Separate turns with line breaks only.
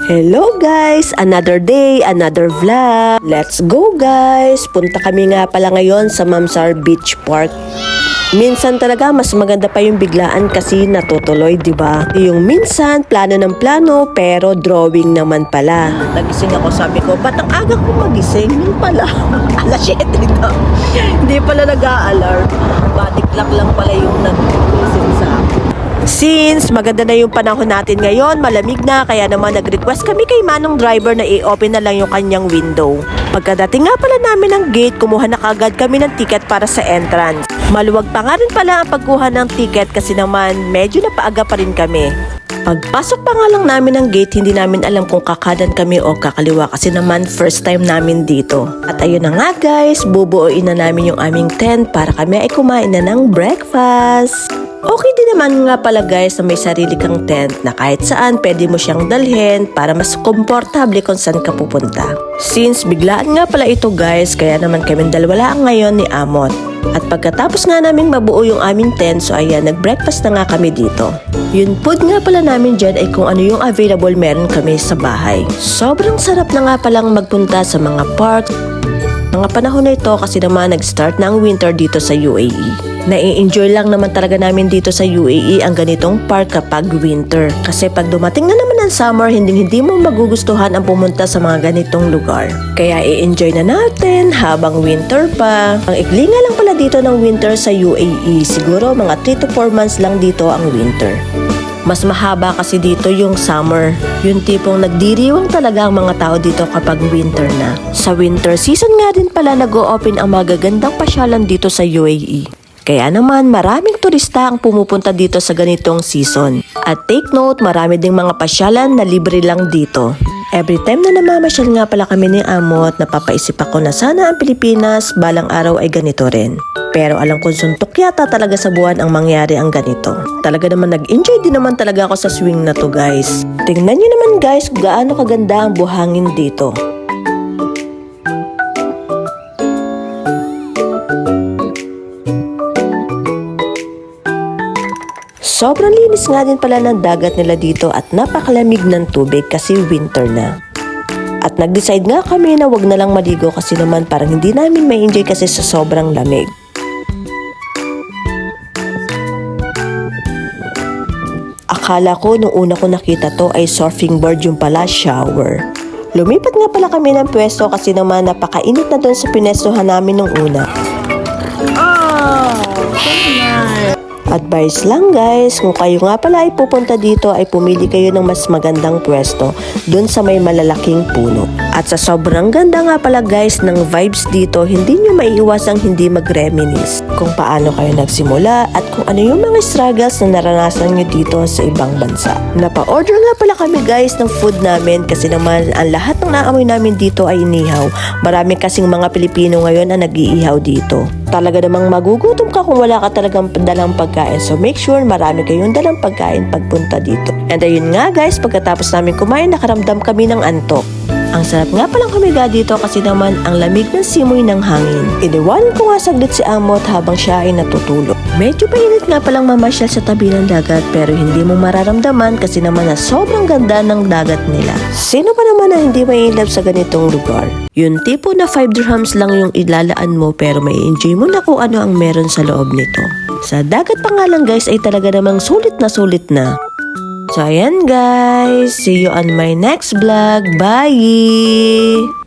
Hello guys! Another day, another vlog. Let's go guys! Punta kami nga pala ngayon sa Mamsar Beach Park. Minsan talaga mas maganda pa yung biglaan kasi natutuloy, di ba? Yung minsan plano ng plano pero drawing naman pala. Nagising ako, sabi ko, ba't ang aga ko magising? Yun pala, alas 7 na. Hindi pala nag-a-alarm. Body clock lang pala yung nag-ising sa akin. Since maganda na yung panahon natin ngayon, malamig na, kaya naman nag-request kami kay Manong driver na i-open na lang yung kanyang window. Pagkadating nga pala namin ng gate, kumuha na kagad kami ng ticket para sa entrance. Maluwag pa nga rin pala ang pagkuha ng ticket kasi naman medyo napaaga pa rin kami. Pagpasok pa nga lang namin ng gate, hindi namin alam kung kakanan kami o kakaliwa kasi naman first time namin dito. At ayun na nga guys, bubuuin na namin yung aming tent para kami ay kumain na ng breakfast. Okay din naman nga pala guys na may sarili kang tent na kahit saan pwede mo siyang dalhin para mas komportable kung saan ka pupunta. Since biglaan nga pala ito guys, kaya naman kami dalawa lang ngayon ni Amot. At pagkatapos nga naming mabuo yung aming tent, so ayan, nag-breakfast na nga kami dito. Yung food nga pala namin dyan ay kung ano yung available meron kami sa bahay. Sobrang sarap na nga palang magpunta sa mga park. Mga panahon na ito kasi naman nag-start na ang winter dito sa UAE. Nai-enjoy lang naman talaga namin dito sa UAE ang ganitong park kapag winter. Kasi pag dumating na naman ang summer, hindi mo magugustuhan ang pumunta sa mga ganitong lugar. Kaya i-enjoy na natin habang winter pa. Ang ikli nga lang pala dito ng winter sa UAE, siguro mga 3 to 4 months lang dito ang winter. Mas mahaba kasi dito yung summer. Yung tipong nagdiriwang talaga ang mga tao dito kapag winter na. Sa winter season nga din pala nag-o-open ang magagandang pasyalan dito sa UAE. Kaya naman maraming turista ang pumupunta dito sa ganitong season. At take note, marami ding mga pasyalan na libre lang dito. Every time na namamasyal nga pala kami ni Amot, napapaisip ako na sana ang Pilipinas balang araw ay ganito rin. Pero alam kong suntok yata talaga sa buwan ang mangyari ang ganito. Talaga naman nag-enjoy din naman talaga ako sa swing na to guys. Tingnan nyo naman guys kung gaano kaganda ang buhangin dito. Sobrang linis nga din pala ng dagat nila dito at napakalamig ng tubig kasi winter na. At nag-decide nga kami na wag na lang maligo kasi naman parang hindi namin may enjoy kasi sa sobrang lamig. Akala ko nung una ko nakita to ay surfing board, yung pala shower. Lumipat nga pala kami ng pwesto kasi naman napakainit na doon sa pinestohan namin nung una. Advice lang guys, kung kayo nga pala ay pupunta dito ay pumili kayo ng mas magandang pwesto dun sa may malalaking puno. At sa sobrang ganda nga pala guys ng vibes dito, hindi nyo maiiwasang hindi mag-reminisce kung paano kayo nagsimula at kung ano yung mga struggles na naranasan nyo dito sa ibang bansa. Napa-order nga pala kami guys ng food namin kasi naman ang lahat ng naamoy namin dito ay inihaw. Marami kasing mga Pilipino ngayon na nag-iihaw dito. Talaga namang magugutom ka kung wala ka talagang dalang pagkain. So make sure marami kayong dalang pagkain pagpunta dito. And ayun nga guys, pagkatapos namin kumain, nakaramdam kami ng antok. Ang sarap nga palang humiga dito kasi naman ang lamig ng simoy ng hangin. Iniwanan ko nga saglit si Amot habang siya ay natutulog. Medyo mainit nga palang mamasyal sa tabi ng dagat pero hindi mo mararamdaman kasi naman na sobrang ganda ng dagat nila. Sino pa naman na hindi may love sa ganitong lugar? Yung tipo na 5 dirhams lang yung ilalaan mo pero may enjoy mo na kung ano ang meron sa loob nito. Sa dagat pa nga lang guys ay talaga namang sulit na sulit na. So ayan guys, see you on my next vlog. Bye!